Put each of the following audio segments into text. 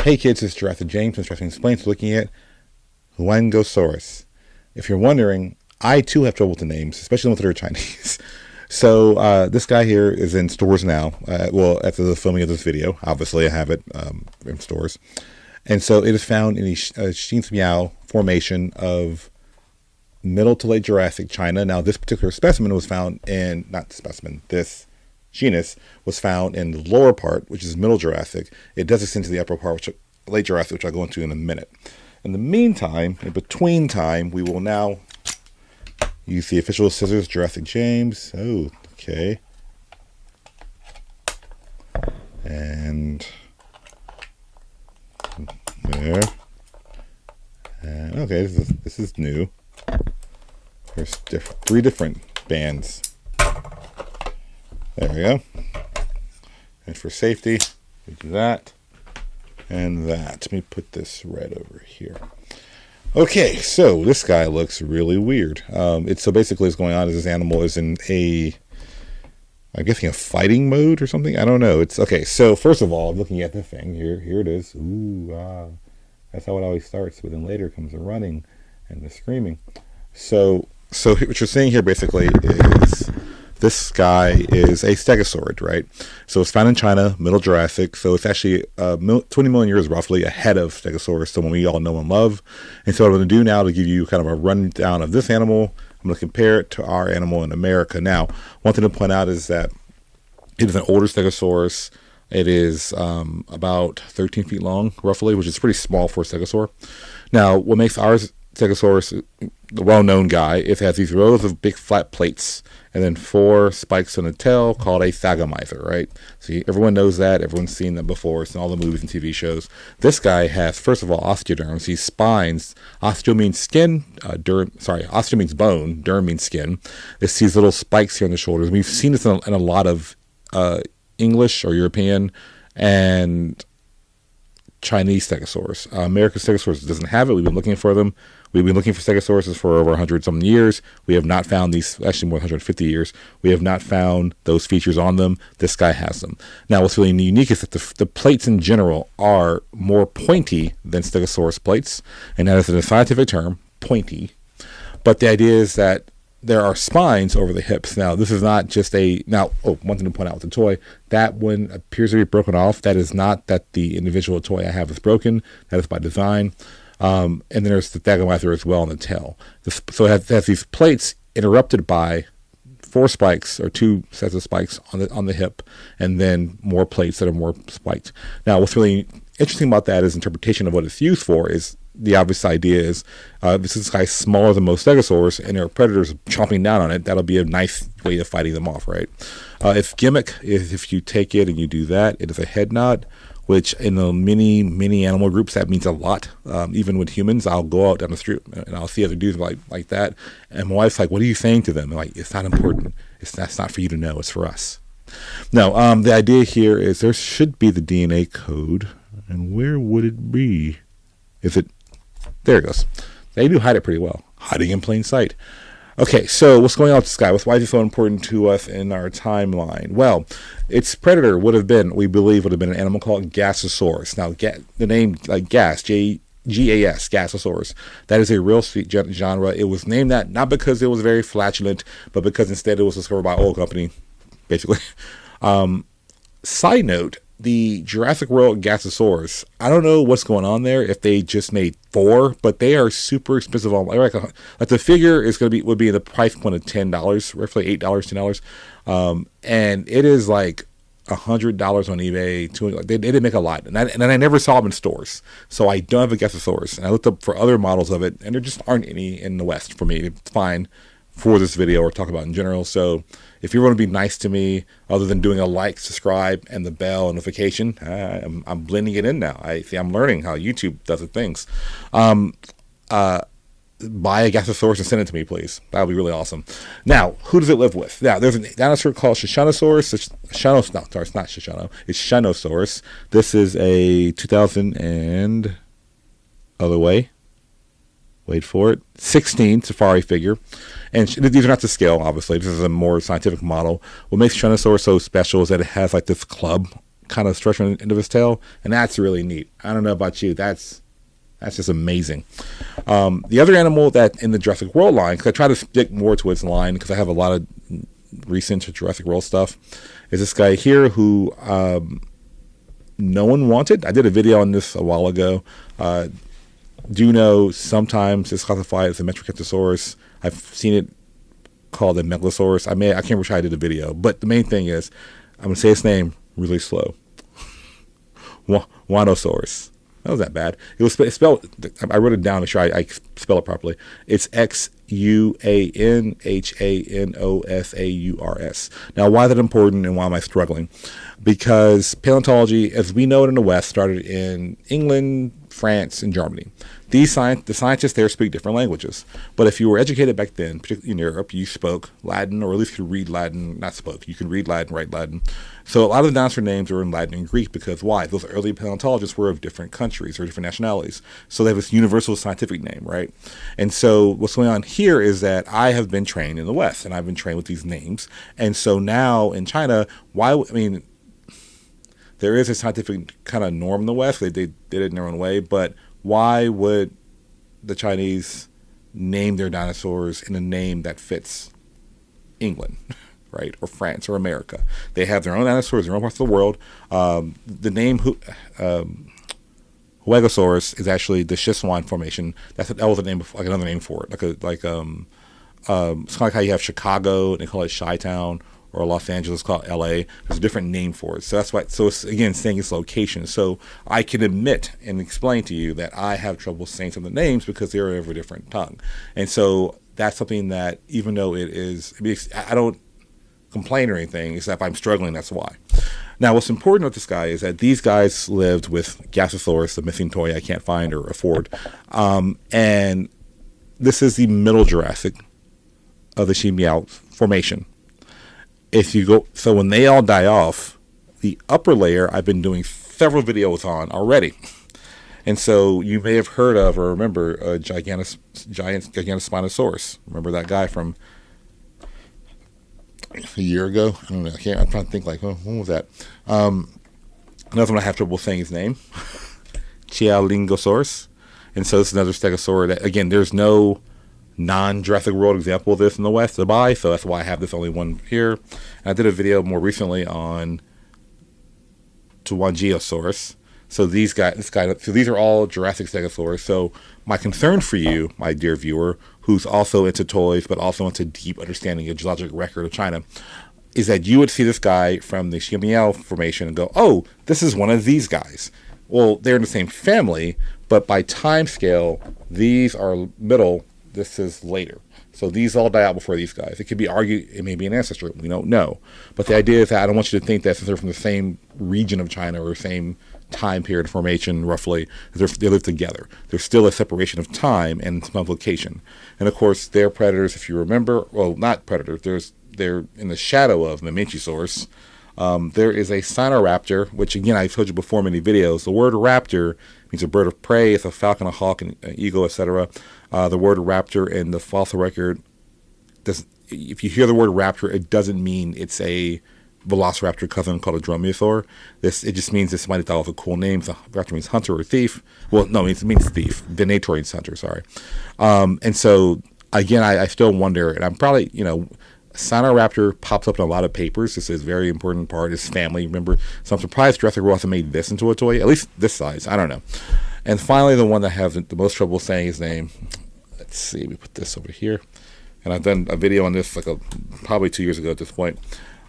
Hey kids, it's Jurassic James from Jurassic Explains, looking at Huayangosaurus. If you're wondering, I too have trouble with the names, especially ones that are Chinese. So this guy here is in stores now. Well, after the filming of this video, obviously I have it in stores. And so it is found in the Xinjiang formation of middle to late Jurassic China. Now this particular specimen was found in, not specimen, this genus was found in the lower part, which is middle Jurassic. It does extend to the upper part, which late Jurassic, which I'll go into in a minute. In the meantime, in between time, we will now use the official scissors, Jurassic James. Oh, okay. And there. And okay, this is new. There's three different bands. There we go. And for safety, we do that and that. Let me put this red over here. Okay, so this guy looks really weird. So basically what's going on is this animal is in I'm guessing a fighting mode or something. I don't know. It's okay. So first of all, I'm looking at the thing here. Here it is. Ooh, that's how it always starts. But then later comes the running and the screaming. So what you're seeing here basically is this guy is a Stegosaurid, right? So it's found in China, middle Jurassic. So it's actually 20 million years roughly ahead of Stegosaurus, the one we all know and love. And so what I'm going to do now to give you kind of a rundown of this animal, I'm going to compare it to our animal in America. Now, one thing to point out is that it is an older Stegosaurus. It is about 13 feet long, roughly, which is pretty small for a Stegosaur. Now, what makes our Stegosaurus the well-known guy, it has these rows of big flat plates and then 4 spikes on the tail called a thagomizer, right? So everyone knows that. Everyone's seen them before. It's in all the movies and TV shows. This guy has, first of all, osteoderms. These spines. Osteo means skin. Osteo means bone. Derm means skin. It's these little spikes here on the shoulders. We've seen this in a lot of English or European and Chinese stegosaurs. American stegosaurus doesn't have it. We've been looking for them. We've been looking for stegosauruses for over 100-something years. We have not found these, actually more than 150 years. We have not found those features on them. This guy has them. Now, what's really unique is that the plates in general are more pointy than stegosaurus plates, and that is a scientific term, pointy. But the idea is that there are spines over the hips. Now, this is not just one thing to point out with the toy, that one appears to be broken off. That is not that the individual toy I have is broken. That is by design. And then there's the thagomizer as well on the tail. So it has these plates interrupted by 4 spikes or 2 sets of spikes on the hip, and then more plates that are more spiked. Now, what's really interesting about that is interpretation of what it's used for. Is the obvious idea is this guy's smaller than most stegosaurs, and there are predators chomping down on it. That'll be a nice way of fighting them off, right? Its gimmick is if you take it and you do that, it is a head nod, which in the many animal groups, that means a lot. Even with humans, I'll go out down the street and I'll see other dudes like that. And my wife's like, what are you saying to them? I'm like, it's not important. That's not for you to know. It's for us. Now, the idea here is there should be the DNA code. And where would it be? There it goes. They do hide it pretty well. Hiding in plain sight. Okay, so what's going on with this guy? Why is it so important to us in our timeline? Well, its predator we believe would have been an animal called Gasosaurus. Now, the name gas, G-A-S, Gasosaurus, that is a real genre. It was named that not because it was very flatulent, but because instead it was discovered by an oil company, basically. Side note, the Jurassic World Gasosaurus, I don't know what's going on there, if they just made 4, but they are super expensive. Like the figure would be in the price point of $10, roughly $8, $10. And it is like $100 on eBay. They didn't make a lot. And I never saw them in stores. So I don't have a Gasosaurus. And I looked up for other models of it, and there just aren't any in the West for me to find for this video or talk about in general. So if you want to be nice to me, other than doing a like, subscribe, and the bell notification, I'm blending it in now. I'm learning how YouTube does the things. Buy a Gasosaurus and send it to me, please. That would be really awesome. Now, who does it live with? Now, there's a dinosaur called Shoshanosaurus. It's not Shoshano. It's Shanosaurus. This is a 2000 and other way. Wait for it. 16 safari figure. And these are not to scale, obviously. This is a more scientific model. What makes Tyrannosaurus so special is that it has like this club kind of stretching the end of his tail, and that's really neat. I don't know about you, that's just amazing. The other animal that in the Jurassic World line, because I try to stick more to its line because I have a lot of recent Jurassic World stuff, is this guy here who no one wanted. I did a video on this a while ago. Do you know sometimes it's classified as a Metriacanthosaurus? I've seen it called a Megalosaurus. I can't remember how I did a video, but the main thing is I'm gonna say its name really slow. Huayangosaurus. That was that bad. It's spelled. I wrote it down to make sure I spell it properly. It's Xuanhanosaurus. Now, why is that important, and why am I struggling? Because paleontology, as we know it in the West, started in England, France, and Germany. The scientists there speak different languages. But if you were educated back then, particularly in Europe, you spoke Latin, or at least could read Latin. Not spoke. You could read Latin, write Latin. So a lot of the dinosaur names were in Latin and Greek because why? Those early paleontologists were of different countries or different nationalities. So they have this universal scientific name, right? And so what's going on here is that I have been trained in the West, and I've been trained with these names. And so now in China, there is a scientific kind of norm in the West. They did it in their own way, but why would the Chinese name their dinosaurs in a name that fits England, right, or France or America? They have their own dinosaurs, their own parts of the world. The name Huayangosaurus is actually the Sichuan formation. That was a name, like another name for it. It's kind of like how you have Chicago and they call it Chi-Town, or Los Angeles called LA. There's a different name for it. So that's why, so it's again saying its location. So I can admit and explain to you that I have trouble saying some of the names because they're of a different tongue. And so that's something that, even though I don't complain or anything, except I'm struggling, that's why. Now, what's important with this guy is that these guys lived with Gasosaurus, the missing toy I can't find or afford. And this is the middle Jurassic of the Xiamiao formation. So when they all die off, the upper layer I've been doing several videos on already. And so you may have heard of or remember Giganospinosaurus. Remember that guy from a year ago? I don't know. I'm trying to think when was that? Another one I have trouble saying his name. Huayangosaurus. And so this is another stegosaur that, again, there's no non-Jurassic World example of this in the West to buy, so that's why I have this only one here. And I did a video more recently on Huayangosaurus. So these are all Jurassic Stegosaurs. So my concern for you, my dear viewer, who's also into toys but also into deep understanding of geologic record of China, is that you would see this guy from the Xiamiao formation and go, oh, this is one of these guys. Well, they're in the same family, but by time scale, these are middle. This is later. So these all die out before these guys. It could be argued it may be an ancestor. We don't know. But the idea is that I don't want you to think that since they're from the same region of China or same time period formation, roughly, they live together. There's still a separation of time and some location. And of course, they're predators, if you remember. Well, not predators. They're in the shadow of Mamenchisaurus. There is a Sinoraptor, which again, I've told you before in many videos. The word raptor means a bird of prey. It's a falcon, a hawk, an eagle, etc. The word raptor in the fossil record, if you hear the word raptor, it doesn't mean it's a velociraptor cousin called a dromaeosaur. It just means that somebody thought of a cool name. So raptor means hunter or thief. Well, no, it means thief. Venator means hunter, sorry. And so, again, I still wonder, and I'm probably, Sinoraptor pops up in a lot of papers. This is a very important part. His family, remember. So I'm surprised Jurassic World hasn't made this into a toy, at least this size. I don't know. And finally, the one that I have the most trouble saying his name. Let's see. We put this over here. And I've done a video on this probably 2 years ago at this point.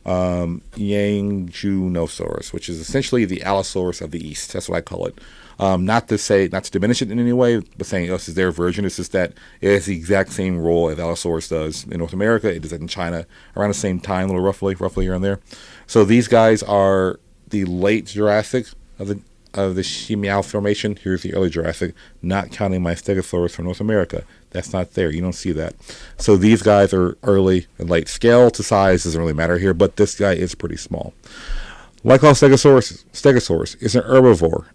Huayangosaurus, which is essentially the Allosaurus of the East. That's what I call it. Not to diminish it in any way, but saying this is their version. It's just that it has the exact same role as Allosaurus does in North America. It does that in China around the same time, a little roughly here and there. So these guys are the late Jurassic of the Xiamiao formation. Here's the early Jurassic, not counting my Stegosaurus from North America. That's not there. You don't see that. So these guys are early and late. Scale to size doesn't really matter here, but this guy is pretty small. Like all Stegosaurus is an herbivore.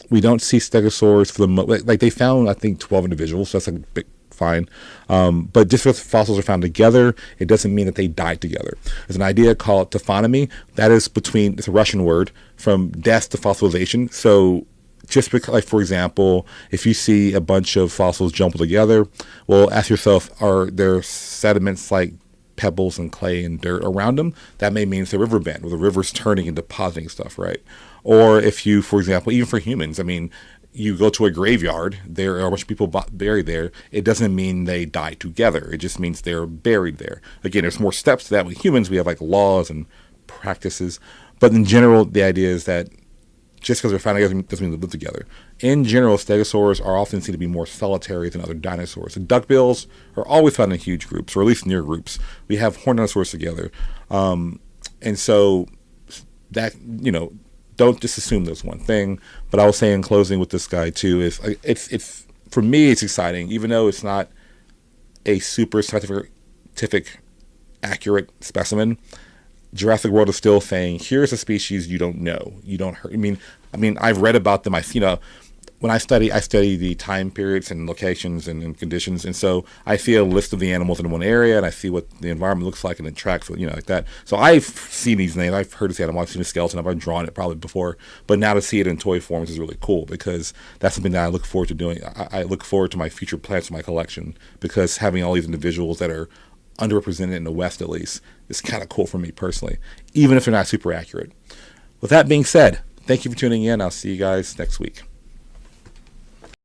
We don't see Stegosaurs for the like they found, I think, 12 individuals. So that's a big fine. But just because fossils are found together, it doesn't mean that they died together. There's an idea called taphonymy. That is it's a Russian word, from death to fossilization. So just because, like, for example, if you see a bunch of fossils jumbled together, well, ask yourself, are there sediments like pebbles and clay and dirt around them? That may mean it's a river bend, where the river's turning and depositing stuff, right? Or if you, for example, even for humans, I mean, you go to a graveyard, there are a bunch of people buried there. It doesn't mean they died together. It just means they're buried there. Again, there's more steps to that. With humans, we have like laws and practices. But in general, the idea is that just because they're found together doesn't mean they live together. In general, stegosaurs are often seen to be more solitary than other dinosaurs. The duckbills are always found in huge groups, or at least near groups. We have horned dinosaurs together. And so that, don't just assume there's one thing. But I will say in closing with this guy too, is it's for me, it's exciting, even though it's not a super scientific accurate specimen. Jurassic World is still saying, here's a species you don't know. You don't hear. I mean, I've read about them. When I study the time periods and locations and conditions, and so I see a list of the animals in one area, and I see what the environment looks like, and it tracks, like that. So I've seen these names. I've heard this animal. I've seen the skeleton. I've drawn it probably before, but now to see it in toy forms is really cool, because that's something that I look forward to doing. I look forward to my future plans for my collection, because having all these individuals that are underrepresented in the West, at least, is kind of cool for me personally, even if they're not super accurate. With that being said, thank you for tuning in. I'll see you guys next week.